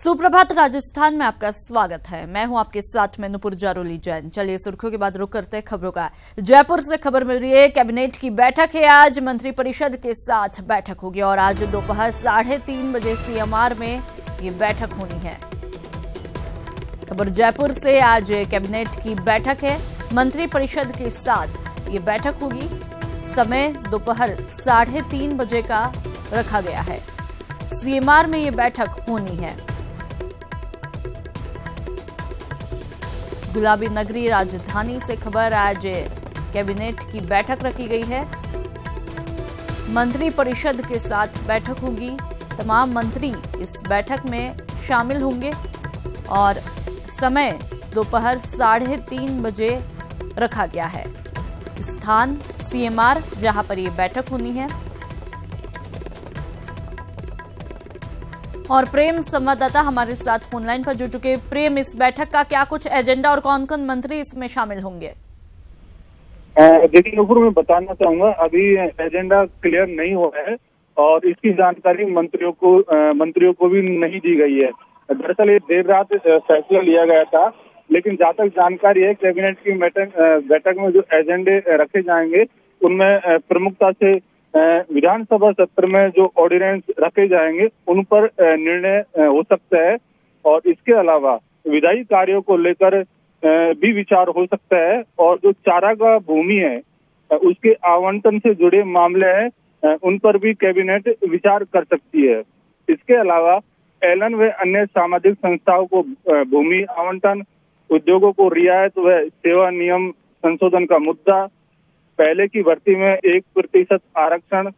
सुप्रभात राजस्थान में आपका स्वागत है। मैं हूं आपके साथ में नुपुर जारोली जैन। चलिए सुर्खियों के बाद रुक करते हैं खबरों का। जयपुर से खबर मिल रही है, कैबिनेट की बैठक है। आज मंत्रिपरिषद के साथ बैठक होगी और आज दोपहर 3:30 बजे सीएमआर में ये बैठक होनी है। खबर जयपुर से, आज कैबिनेट की बैठक है, मंत्रिपरिषद के साथ ये बैठक होगी। समय दोपहर 3:30 बजे का रखा गया है। सीएमआर में ये बैठक होनी है। गुलाबी नगरी राजधानी से खबर, आज कैबिनेट की बैठक रखी गई है। मंत्री परिषद के साथ बैठक होगी। तमाम मंत्री इस बैठक में शामिल होंगे और समय दोपहर 3:30 बजे रखा गया है। स्थान सीएमआर, जहां पर यह बैठक होनी है। और प्रेम संवाददाता हमारे साथ फोनलाइन पर जुड़ चुके हैं। प्रेम, इस बैठक का क्या कुछ एजेंडा और कौन कौन मंत्री इसमें शामिल होंगे? देखिए नुपुर, मैं बताना चाहूंगा, अभी एजेंडा क्लियर नहीं हुआ है और इसकी जानकारी मंत्रियों को भी नहीं दी गई है। दरअसल ये देर रात फैसला लिया गया था, लेकिन जहाँ तक जानकारी है, कैबिनेट की बैठक में जो एजेंडे रखे जाएंगे उनमें प्रमुखता से विधानसभा सत्र में जो ऑर्डिनेंस रखे जाएंगे उन पर निर्णय हो सकता है और इसके अलावा विधायी कार्यों को लेकर भी विचार हो सकता है और जो चारागाह भूमि है उसके आवंटन से जुड़े मामले हैं उन पर भी कैबिनेट विचार कर सकती है। इसके अलावा एलन व अन्य सामाजिक संस्थाओं को भूमि आवंटन, उद्योगों को रियायत व सेवा नियम संशोधन का मुद्दा, पहले की भर्ती में 1% आरक्षण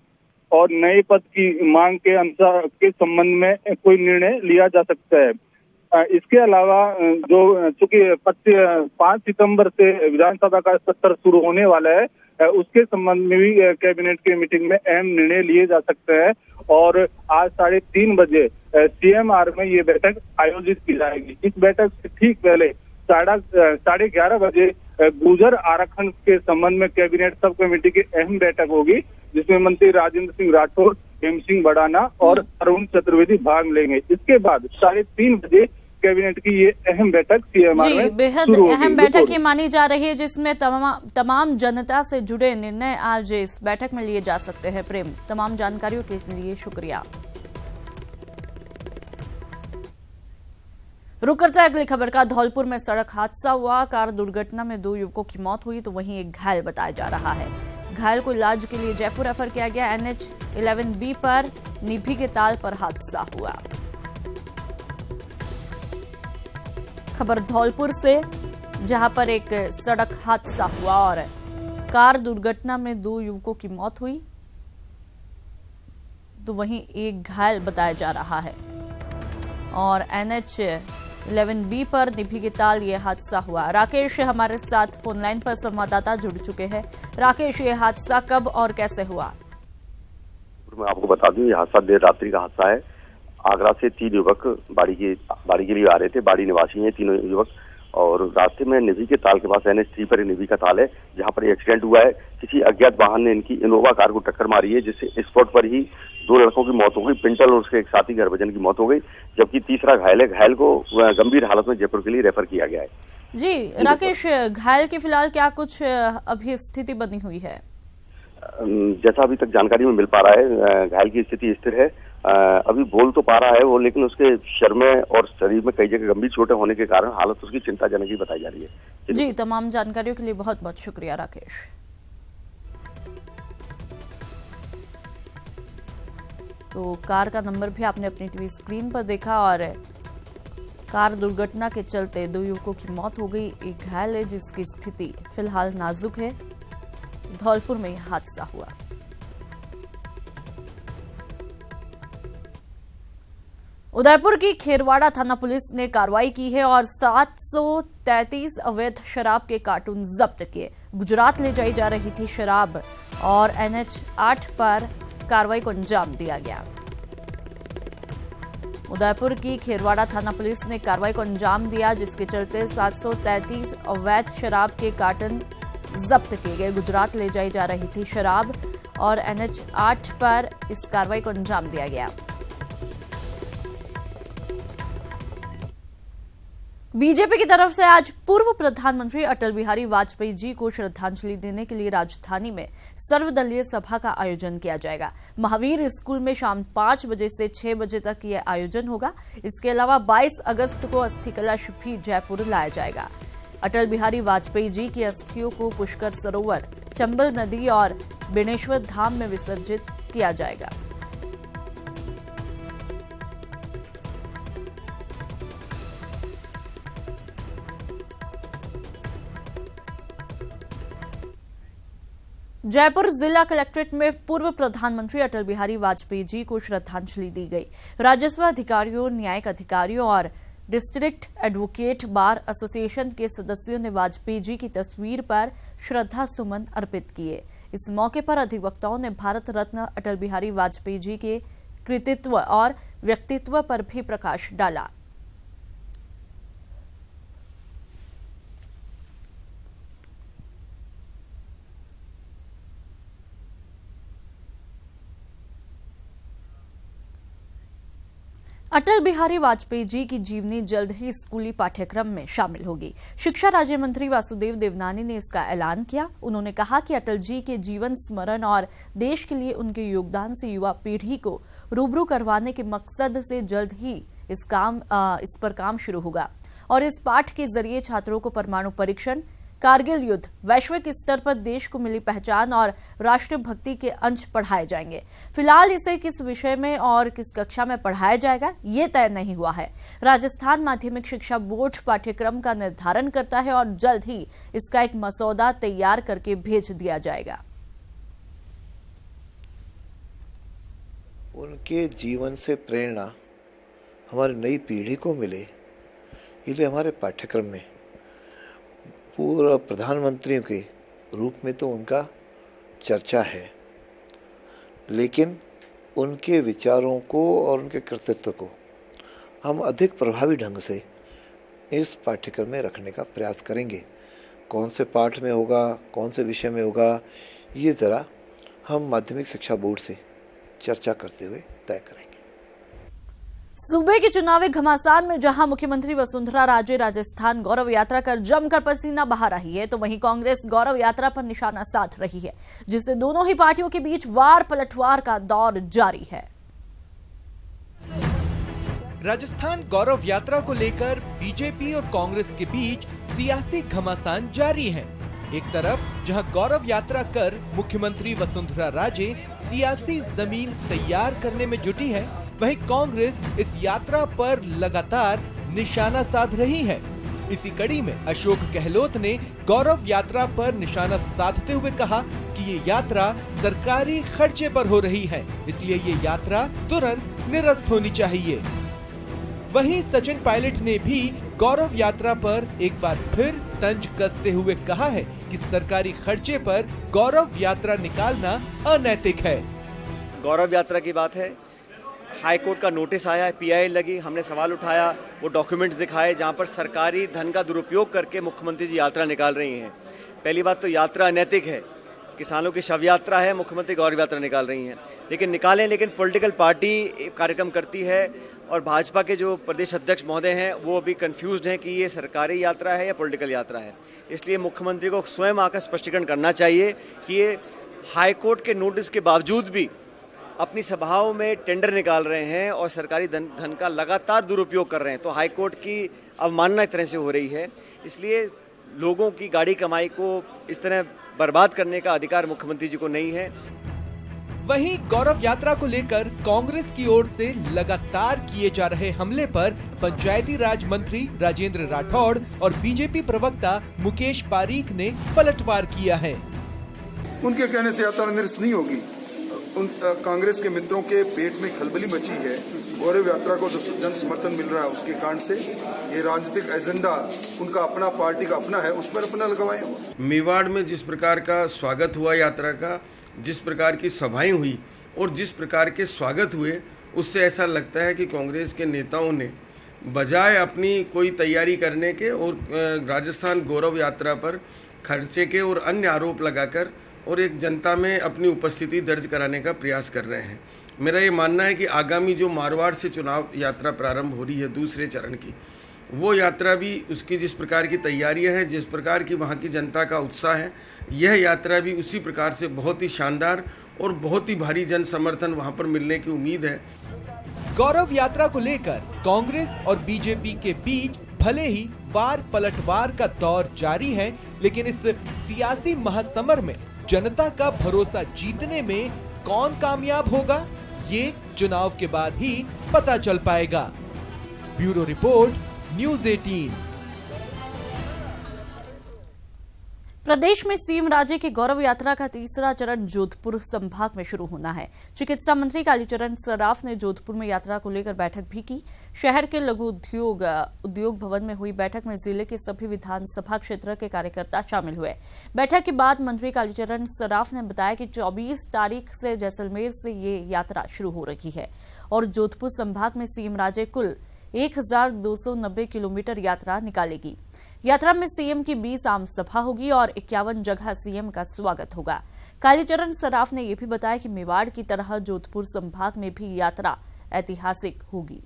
और नए पद की मांग के अनुसार के संबंध में कोई निर्णय लिया जा सकता है। इसके अलावा जो चूंकि 5 सितंबर से विधानसभा का सत्र शुरू होने वाला है, उसके संबंध में भी कैबिनेट की मीटिंग में अहम निर्णय लिए जा सकते हैं और आज 3:30 बजे सीएमआर में ये बैठक आयोजित की जाएगी। इस बैठक से ठीक पहले 11:30 बजे गुर्जर आरक्षण के संबंध में कैबिनेट सब कमेटी की अहम बैठक होगी, जिसमें मंत्री राजेंद्र सिंह राठौर, हेम सिंह भडाना और अरुण चतुर्वेदी भाग लेंगे। इसके बाद 3:30 बजे कैबिनेट की ये अहम बैठक सीएमआर में बेहद अहम बैठक ये मानी जा रही है, जिसमें तमाम जनता से जुड़े निर्णय आज इस बैठक में लिए जा सकते हैं। प्रेम, तमाम जानकारियों के लिए शुक्रिया। रुक करते हैं अगली खबर का। धौलपुर में सड़क हादसा हुआ। कार दुर्घटना में 2 युवकों की मौत हुई तो वहीं एक घायल बताया जा रहा है। घायल को इलाज के लिए जयपुर रेफर किया गया। NH 11B पर निभी के ताल पर हादसा हुआ। खबर धौलपुर से, जहां पर एक सड़क हादसा हुआ और कार दुर्घटना में 2 युवकों की मौत हुई तो वहीं एक घायल बताया जा रहा है। और NH 11B पर निभी के ताल ये हादसा हुआ। राकेश हमारे साथ फोनलाइन पर संवाददाता जुड़ चुके हैं। राकेश, ये हादसा कब और कैसे हुआ? मैं आपको बता दूं, ये हादसा देर रात्रि का हादसा है। आगरा से 3 युवक बाड़ी के लिए आ रहे थे। बाड़ी निवासी हैं तीनों युवक और रास्ते में निभी के ताल के पास NH 3 पर निभी का ताल है, जहां पर एक्सीडेंट हुआ है। किसी अज्ञात वाहन ने इनकी इनोवा कार को टक्कर मारी है, जिससे स्पॉट पर ही 2 लड़कों की मौत हो गई। पिंटल और उसके एक साथी हरभजन की मौत हो गई, जबकि तीसरा घायल है। घायल को गंभीर हालत में जयपुर के लिए रेफर किया गया है। जी राकेश, घायल की फिलहाल क्या कुछ अभी स्थिति बनी हुई है? जैसा अभी तक जानकारी में मिल पा रहा है, घायल की स्थिति स्थिर है। अभी बोल तो पा रहा है वो, लेकिन उसके शर में और शरीर में कई जगह गंभीर चोटें होने के कारण हालत उसकी चिंताजनक ही बताई जा रही है। जी, तमाम जानकारियों के लिए बहुत बहुत शुक्रिया राकेश। तो कार का नंबर भी आपने अपनी टीवी स्क्रीन पर देखा और कार दुर्घटना के चलते 2 युवकों की मौत हो गई। एक घायल है जिसकी स्थिति फिलहाल नाजुक है। धौलपुर में यह हादसा हुआ। उदयपुर की खेरवाड़ा थाना पुलिस ने कार्रवाई की है और 733 अवैध शराब के कार्टून जब्त किए। गुजरात ले जाई जा रही थी शराब और NH 8 पर कार्रवाई को अंजाम दिया गया। उदयपुर की खेरवाड़ा थाना पुलिस ने कार्रवाई को अंजाम दिया, जिसके चलते 733 अवैध शराब के कार्टन जब्त किए गए। गुजरात ले जाई जा रही थी शराब और NH 8 पर इस कार्रवाई को अंजाम दिया गया। बीजेपी की तरफ से आज पूर्व प्रधानमंत्री अटल बिहारी वाजपेयी जी को श्रद्धांजलि देने के लिए राजधानी में सर्वदलीय सभा का आयोजन किया जाएगा। महावीर स्कूल में शाम 5 बजे से 6 बजे तक यह आयोजन होगा। इसके अलावा 22 अगस्त को अस्थि कलश भी जयपुर लाया जाएगा। अटल बिहारी वाजपेयी जी की अस्थियों को पुष्कर सरोवर, चंबल नदी और बेणेश्वर धाम में विसर्जित किया जाएगा। जयपुर जिला कलेक्ट्रेट में पूर्व प्रधानमंत्री अटल बिहारी वाजपेयी जी को श्रद्धांजलि दी गई। राजस्व अधिकारियों, न्यायिक अधिकारियों और डिस्ट्रिक्ट एडवोकेट बार एसोसिएशन के सदस्यों ने वाजपेयी जी की तस्वीर पर श्रद्धा सुमन अर्पित किए। इस मौके पर अधिवक्ताओं ने भारत रत्न अटल बिहारी वाजपेयी जी के कृतित्व और व्यक्तित्व पर भी प्रकाश डाला। अटल बिहारी वाजपेयी जी की जीवनी जल्द ही स्कूली पाठ्यक्रम में शामिल होगी। शिक्षा राज्य मंत्री वासुदेव देवनानी ने इसका ऐलान किया। उन्होंने कहा कि अटल जी के जीवन स्मरण और देश के लिए उनके योगदान से युवा पीढ़ी को रूबरू करवाने के मकसद से जल्द ही इस पर काम शुरू होगा और इस पाठ के जरिए छात्रों को परमाणु परीक्षण, कारगिल युद्ध, वैश्विक स्तर पर देश को मिली पहचान और राष्ट्रभक्ति के अंश पढ़ाए जाएंगे। फिलहाल इसे किस विषय में और किस कक्षा में पढ़ाया जाएगा ये तय नहीं हुआ है। राजस्थान माध्यमिक शिक्षा बोर्ड पाठ्यक्रम का निर्धारण करता है और जल्द ही इसका एक मसौदा तैयार करके भेज दिया जाएगा। उनके जीवन से प्रेरणा हमारी नई पीढ़ी को मिले, इसलिए हमारे पाठ्यक्रम में पूर्व प्रधानमंत्रियों के रूप में तो उनका चर्चा है, लेकिन उनके विचारों को और उनके कृतित्व को हम अधिक प्रभावी ढंग से इस पाठ्यक्रम में रखने का प्रयास करेंगे। कौन से पाठ में होगा, कौन से विषय में होगा, ये ज़रा हम माध्यमिक शिक्षा बोर्ड से चर्चा करते हुए तय करेंगे। सूबे के चुनावी घमासान में जहां मुख्यमंत्री वसुंधरा राजे राजस्थान गौरव यात्रा कर जमकर पसीना बहा रही है, तो वहीं कांग्रेस गौरव यात्रा पर निशाना साध रही है, जिससे दोनों ही पार्टियों के बीच वार पलटवार का दौर जारी है। राजस्थान गौरव यात्रा को लेकर बीजेपी और कांग्रेस के बीच सियासी घमासान जारी है। एक तरफ जहां गौरव यात्रा कर मुख्यमंत्री वसुंधरा राजे सियासी जमीन तैयार करने में जुटी है, वहीं कांग्रेस इस यात्रा पर लगातार निशाना साध रही है। इसी कड़ी में अशोक गहलोत ने गौरव यात्रा पर निशाना साधते हुए कहा कि ये यात्रा सरकारी खर्चे पर हो रही है, इसलिए ये यात्रा तुरंत निरस्त होनी चाहिए। वहीं सचिन पायलट ने भी गौरव यात्रा पर एक बार फिर तंज कसते हुए कहा है कि सरकारी खर्चे पर गौरव यात्रा निकालना अनैतिक है। गौरव यात्रा की बात है, हाई कोर्ट का नोटिस आया, पीआई लगी, हमने सवाल उठाया, वो डॉक्यूमेंट्स दिखाए जहां पर सरकारी धन का दुरुपयोग करके मुख्यमंत्री जी यात्रा निकाल रही हैं। पहली बात तो यात्रा अनैतिक है, किसानों की शव यात्रा है, मुख्यमंत्री गौरव यात्रा निकाल रही हैं। लेकिन निकालें, लेकिन पॉलिटिकल पार्टी कार्यक्रम करती है और भाजपा के जो प्रदेश अध्यक्ष महोदय हैं वो अभी कंफ्यूज्ड हैं कि ये सरकारी यात्रा है या पॉलिटिकल यात्रा है। इसलिए मुख्यमंत्री को स्वयं आकर स्पष्टीकरण करना चाहिए कि ये हाई कोर्ट के नोटिस के बावजूद भी अपनी सभाओं में टेंडर निकाल रहे हैं और सरकारी धन का लगातार दुरुपयोग कर रहे हैं, तो हाई कोर्ट की अवमानना इस तरह से हो रही है। इसलिए लोगों की गाड़ी कमाई को इस तरह बर्बाद करने का अधिकार मुख्यमंत्री जी को नहीं है। वहीं गौरव यात्रा को लेकर कांग्रेस की ओर से लगातार किए जा रहे हमले पर पंचायती राज मंत्री राजेंद्र राठौड़ और बीजेपी प्रवक्ता मुकेश पारीक ने पलटवार किया है। उनके कहने से यात्रा निरस्त नहीं होगी। कांग्रेस के मित्रों के पेट में खलबली मची है। गौरव यात्रा को जो जन समर्थन मिल रहा है उसके कारण से ये राजनीतिक एजेंडा उनका अपना, पार्टी का अपना है, उस पर अपना लगवाए। मेवाड़ में जिस प्रकार का स्वागत हुआ यात्रा का, जिस प्रकार की सभाएं हुई और जिस प्रकार के स्वागत हुए, उससे ऐसा लगता है कि कांग्रेस के नेताओं ने बजाय अपनी कोई तैयारी करने के और राजस्थान गौरव यात्रा पर खर्चे के और अन्य आरोप लगाकर और एक जनता में अपनी उपस्थिति दर्ज कराने का प्रयास कर रहे हैं। मेरा ये मानना है कि आगामी जो मारवाड़ से चुनाव यात्रा प्रारंभ हो रही है दूसरे चरण की, वो यात्रा भी उसकी जिस प्रकार की तैयारियां हैं, जिस प्रकार की वहाँ की जनता का उत्साह है, यह यात्रा भी उसी प्रकार से बहुत ही शानदार और बहुत ही भारी जन समर्थन वहाँ पर मिलने की उम्मीद है। गौरव यात्रा को लेकर कांग्रेस और बीजेपी के बीच भले ही वार पलटवार का दौर जारी है, लेकिन इस सियासी महासमर में जनता का भरोसा जीतने में कौन कामयाब होगा, ये चुनाव के बाद ही पता चल पाएगा। Bureau report, news 18। प्रदेश में सीएम राजे की गौरव यात्रा का तीसरा चरण जोधपुर संभाग में शुरू होना है। चिकित्सा मंत्री कालीचरण सराफ ने जोधपुर में यात्रा को लेकर बैठक भी की। शहर के लघु उद्योग भवन में हुई बैठक में जिले के सभी विधानसभा क्षेत्र के कार्यकर्ता शामिल हुए। बैठक के बाद मंत्री कालीचरण सराफ ने बताया कि 24 तारीख से जैसलमेर से ये यात्रा शुरू हो रही है और जोधपुर संभाग में सीएम राजे कुल 1290 किलोमीटर यात्रा निकालेगी। यात्रा में सीएम की 20 आम सभा होगी और 51 जगह सीएम का स्वागत होगा। कालीचरण सराफ ने यह भी बताया कि मेवाड़ की तरह जोधपुर संभाग में भी यात्रा ऐतिहासिक होगी।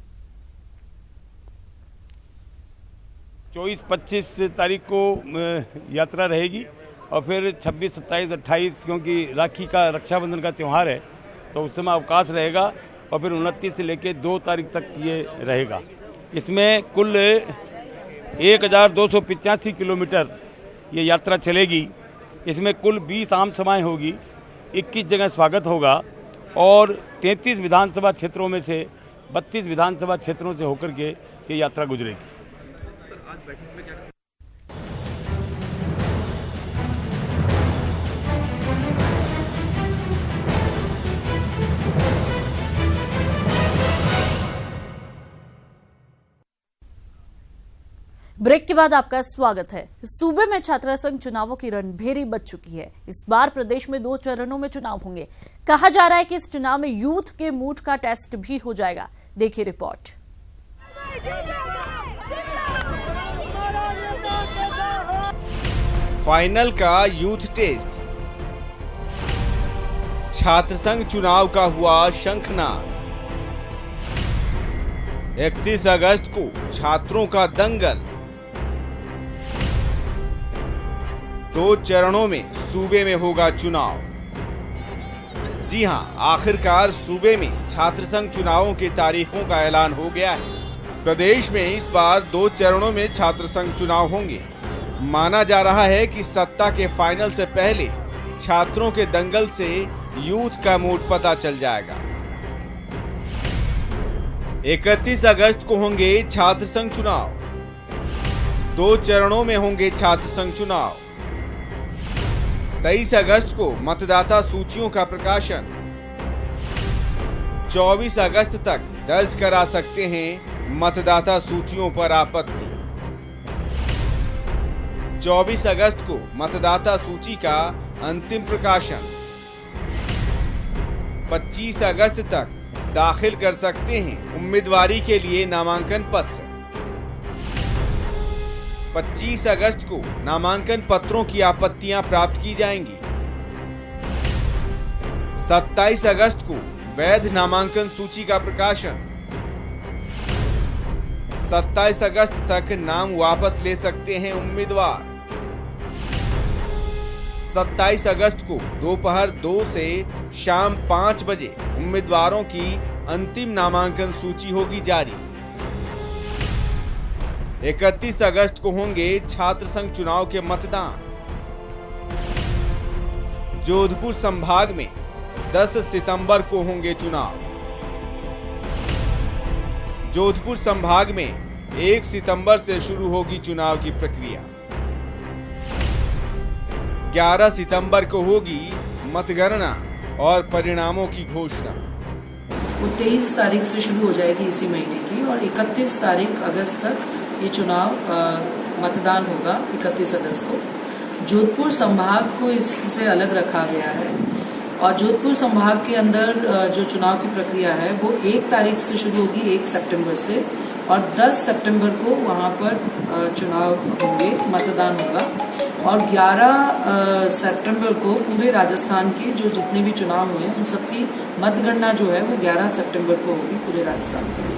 24-25 तारीख को यात्रा रहेगी और फिर 26, 27, 28 क्योंकि राखी का रक्षाबंधन का त्यौहार है तो उस समय अवकाश रहेगा और फिर 29 से लेकर 2 तारीख तक ये रहेगा। इसमें कुल 1285 किलोमीटर ये यात्रा चलेगी। इसमें कुल 20 आम सभाएं होगी, 21 जगह स्वागत होगा और 33 विधानसभा क्षेत्रों में से 32 विधानसभा क्षेत्रों से होकर के ये यात्रा गुजरेगी। ब्रेक के बाद आपका स्वागत है। सूबे में छात्र संघ चुनावों की रणभेरी बज चुकी है। इस बार प्रदेश में 2 चरणों में चुनाव होंगे। कहा जा रहा है कि इस चुनाव में यूथ के मूड का टेस्ट भी हो जाएगा। देखिए रिपोर्ट। फाइनल का यूथ टेस्ट। छात्र संघ चुनाव का हुआ शंखनाद। 31 अगस्त को छात्रों का दंगल। 2 चरणों में सूबे में होगा चुनाव। जी हां, आखिरकार सूबे में छात्र संघ चुनावों की तारीखों का ऐलान हो गया है। प्रदेश में इस बार 2 चरणों में छात्र संघ चुनाव होंगे। माना जा रहा है कि सत्ता के फाइनल से पहले छात्रों के दंगल से यूथ का मूड पता चल जाएगा। 31 अगस्त को होंगे छात्र संघ चुनाव। 2 चरणों में होंगे छात्र संघ चुनाव। 23 अगस्त को मतदाता सूचियों का प्रकाशन। 24 अगस्त तक दर्ज करा सकते हैं मतदाता सूचियों पर आपत्ति। 24 अगस्त को मतदाता सूची का अंतिम प्रकाशन। 25 अगस्त तक दाखिल कर सकते हैं उम्मीदवारी के लिए नामांकन पत्र। 25 अगस्त को नामांकन पत्रों की आपत्तियां प्राप्त की जाएंगी। 27 अगस्त को वैध नामांकन सूची का प्रकाशन। 27 अगस्त तक नाम वापस ले सकते हैं उम्मीदवार। 27 अगस्त को दोपहर 2 से शाम 5 बजे उम्मीदवारों की अंतिम नामांकन सूची होगी जारी। 31 अगस्त को होंगे छात्र संघ चुनाव के मतदान। जोधपुर संभाग में 10 सितंबर को होंगे चुनाव। जोधपुर संभाग में 1 सितंबर से शुरू होगी चुनाव की प्रक्रिया। 11 सितंबर को होगी मतगणना और परिणामों की घोषणा। वो 23 तारीख से शुरू हो जाएगी इसी महीने की और 31 तारीख अगस्त तक ये चुनाव मतदान होगा। 31 अगस्त को जोधपुर संभाग को इससे अलग रखा गया है और जोधपुर संभाग के अंदर जो चुनाव की प्रक्रिया है वो 1 तारीख से शुरू होगी 1 सितंबर से और 10 सितंबर को वहाँ पर चुनाव होंगे, मतदान होगा और 11 सितंबर को पूरे राजस्थान के जो जितने भी चुनाव हुए हैं उन सबकी मतगणना जो है वो 11 सितंबर को होगी पूरे राजस्थान में।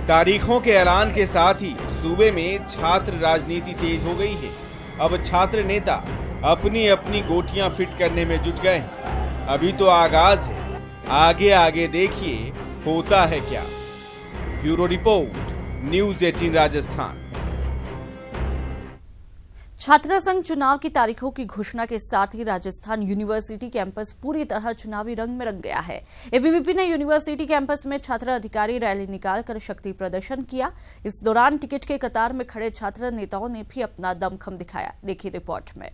तारीखों के ऐलान के साथ ही सूबे में छात्र राजनीति तेज हो गई है। अब छात्र नेता अपनी अपनी गोटियां फिट करने में जुट गए हैं। अभी तो आगाज है, आगे आगे देखिए होता है क्या। Bureau report, news 18 Rajasthan. छात्र संघ चुनाव की तारीखों की घोषणा के साथ ही राजस्थान यूनिवर्सिटी कैंपस पूरी तरह चुनावी रंग में रंग गया है। एबीवीपी ने यूनिवर्सिटी कैंपस में छात्र अधिकारी रैली निकालकर शक्ति प्रदर्शन किया। इस दौरान टिकट के कतार में खड़े छात्र नेताओं ने भी अपना दमखम दिखाया। देखिए रिपोर्ट में।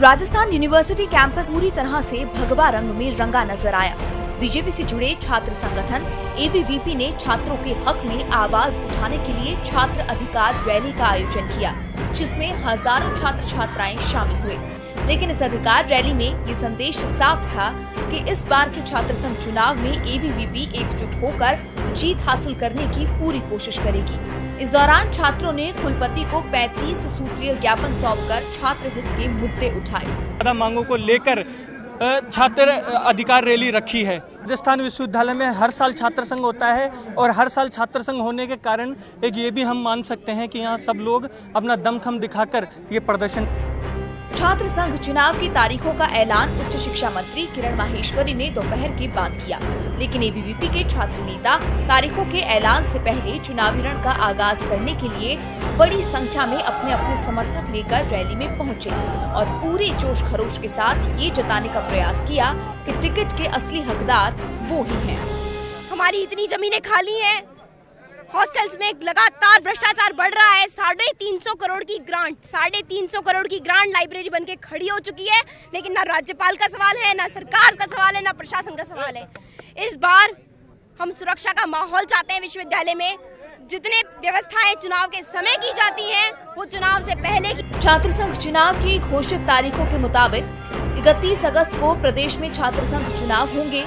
राजस्थान यूनिवर्सिटी कैंपस पूरी तरह से भगवा रंग में रंगा नजर आया। बीजेपी से जुड़े छात्र संगठन एबीवीपी ने छात्रों के हक में आवाज उठाने के लिए छात्र अधिकार रैली का आयोजन किया, जिसमें हजारों छात्र छात्राएं शामिल हुए। लेकिन इस अधिकार रैली में ये संदेश साफ था कि इस बार के छात्र संघ चुनाव में एबीवीपी एकजुट होकर जीत हासिल करने की पूरी कोशिश करेगी। इस दौरान छात्रों ने कुलपति को 35 सूत्रीय ज्ञापन सौंपकर छात्र हित के मुद्दे उठाए। मांगों को लेकर छात्र अधिकार रैली रखी है। राजस्थान विश्वविद्यालय में हर साल छात्र संघ होता है और हर साल छात्र संघ होने के कारण एक ये भी हम मान सकते हैं कि यहाँ सब लोग अपना दमखम दिखाकर ये प्रदर्शन। छात्र संघ चुनाव की तारीखों का ऐलान उच्च शिक्षा मंत्री किरण माहेश्वरी ने दोपहर के बाद किया, लेकिन एबीवीपी के छात्र नेता तारीखों के ऐलान से पहले चुनावी रण का आगाज करने के लिए बड़ी संख्या में अपने अपने समर्थक लेकर रैली में पहुंचे और पूरे जोश खरोश के साथ ये जताने का प्रयास किया कि टिकट के असली हकदार वो ही हैं। हमारी इतनी जमीनें खाली हैं, हॉस्टल्स में लगातार भ्रष्टाचार बढ़ रहा है। 350 करोड़ की ग्रांट 350 करोड़ की ग्रांट लाइब्रेरी बनके खड़ी हो चुकी है, लेकिन ना राज्यपाल का सवाल है, ना सरकार का सवाल है, ना प्रशासन का सवाल है। इस बार हम सुरक्षा का माहौल चाहते हैं। विश्वविद्यालय में जितने व्यवस्थाएं चुनाव के समय की जाती हैं, वो चुनाव से पहले की। छात्र संघ चुनाव की घोषित तारीखों के मुताबिक 31 अगस्त को प्रदेश में छात्र संघ चुनाव होंगे,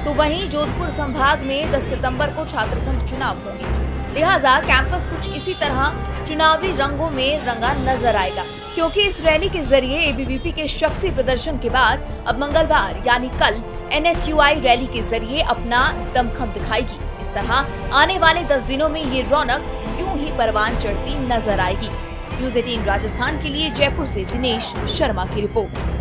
तो वहीं जोधपुर संभाग में 10 सितंबर को छात्र संघ चुनाव होंगे। लिहाजा कैंपस कुछ इसी तरह चुनावी रंगों में रंगा नजर आएगा, क्योंकि इस रैली के जरिए एबीवीपी के शक्ति प्रदर्शन के बाद अब मंगलवार यानी कल एनएसयूआई रैली के जरिए अपना दमखम दिखाएगी। इस तरह आने वाले 10 दिनों में ये रौनक यूं ही परवान चढ़ती नजर आएगी। न्यूज़ 18 राजस्थान के लिए जयपुर से दिनेश शर्मा की रिपोर्ट।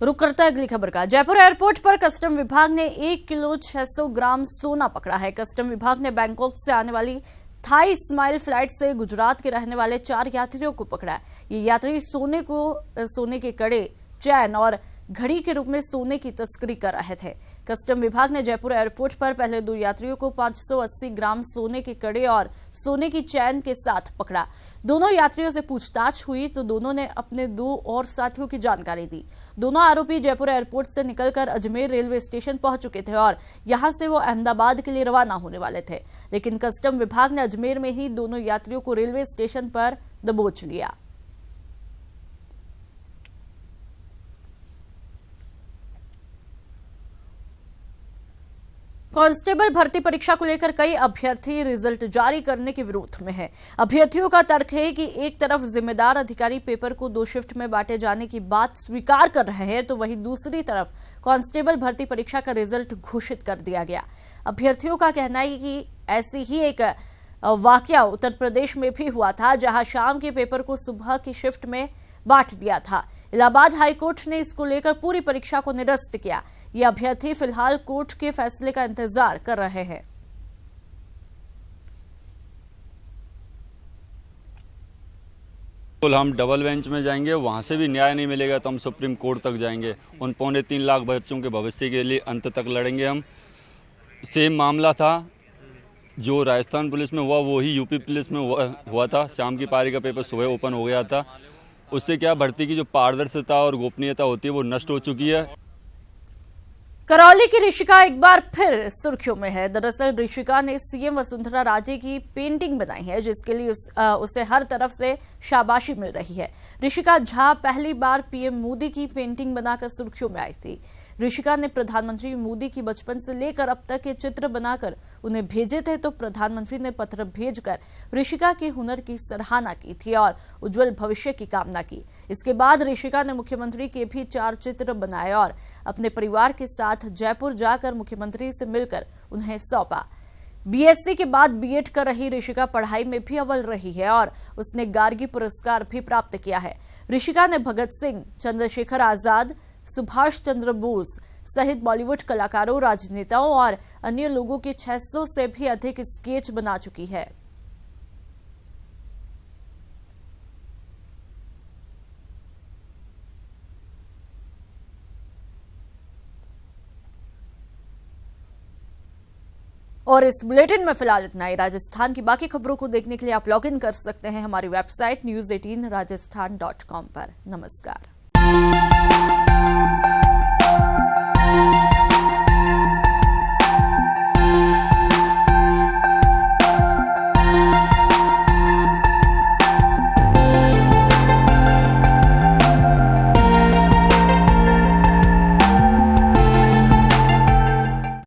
रुक करता है अगली खबर का। जयपुर एयरपोर्ट पर कस्टम विभाग ने 1 किलो 600 ग्राम सोना पकड़ा है। कस्टम विभाग ने बैंकॉक से आने वाली थाई स्माइल फ्लाइट से गुजरात के रहने वाले 4 यात्रियों को पकड़ा है। ये यात्री सोने के कड़े, चैन और घड़ी के रूप में सोने की तस्करी कर रहे थे। कस्टम विभाग ने जयपुर एयरपोर्ट पर पहले 2 यात्रियों को 580 ग्राम सोने के कड़े और सोने की चैन के साथ पकड़ा। दोनों यात्रियों से पूछताछ हुई तो दोनों ने अपने 2 और साथियों की जानकारी दी। दोनों आरोपी जयपुर एयरपोर्ट से निकलकर अजमेर रेलवे स्टेशन पहुंच चुके थे और यहां से वो अहमदाबाद के लिए रवाना होने वाले थे, लेकिन कस्टम विभाग ने अजमेर में ही दोनों यात्रियों को रेलवे स्टेशन पर दबोच लिया। कांस्टेबल भर्ती परीक्षा को लेकर कई अभ्यर्थी रिजल्ट जारी करने के विरोध में हैं। अभ्यर्थियों का तर्क है कि एक तरफ जिम्मेदार अधिकारी पेपर को 2 शिफ्ट में बांटे जाने की बात स्वीकार कर रहे हैं, तो वहीं दूसरी तरफ कांस्टेबल भर्ती परीक्षा का रिजल्ट घोषित कर दिया गया। अभ्यर्थियों का कहना है कि ऐसी ही एक वाकया उत्तर प्रदेश में भी हुआ था, जहां शाम के पेपर को सुबह की शिफ्ट में बांट दिया था। इलाहाबाद हाईकोर्ट ने इसको लेकर पूरी परीक्षा को निरस्त किया। ये अभ्यर्थी फिलहाल कोर्ट के फैसले का इंतजार कर रहे हैं। हम डबल बेंच में जाएंगे, वहां से भी न्याय नहीं मिलेगा तो हम सुप्रीम कोर्ट तक जाएंगे। उन 3.25 लाख बच्चों के भविष्य के लिए अंत तक लड़ेंगे हम। सेम मामला था जो राजस्थान पुलिस में हुआ, वो ही यूपी पुलिस में हुआ था। शाम की पारी का पेपर सुबह ओपन हो गया था। उससे क्या भर्ती की जो पारदर्शिता और गोपनीयता होती है वो नष्ट हो चुकी है। करौली की ऋषिका एक बार फिर सुर्खियों में है। दरअसल ऋषिका ने सीएम वसुंधरा राजे की पेंटिंग बनाई है, जिसके लिए उसे हर तरफ से शाबाशी मिल रही है। ऋषिका झा पहली बार पीएम मोदी की पेंटिंग बनाकर सुर्खियों में आई थी। ऋषिका ने प्रधानमंत्री मोदी की बचपन से लेकर अब तक के चित्र बनाकर उन्हें भेजे थे, तो प्रधानमंत्री ने पत्र भेजकर ऋषिका के हुनर की सराहना की थी और उज्जवल भविष्य की कामना की। इसके बाद ऋषिका ने मुख्यमंत्री के भी 4 चित्र बनाए और अपने परिवार के साथ जयपुर जाकर मुख्यमंत्री से मिलकर उन्हें सौंपा। बीएससी के बाद बीएड कर रही ऋषिका पढ़ाई में भी अव्वल रही है और उसने गार्गी पुरस्कार भी प्राप्त किया है। ऋषिका ने भगत सिंह, चंद्रशेखर आजाद, सुभाष चंद्र बोस सहित बॉलीवुड कलाकारों, राजनेताओं और अन्य लोगों के 600 से भी अधिक स्केच बना चुकी है। और इस बुलेटिन में फिलहाल इतना ही। राजस्थान की बाकी खबरों को देखने के लिए आप लॉग इन कर सकते हैं हमारी वेबसाइट news18rajasthan.com पर। नमस्कार।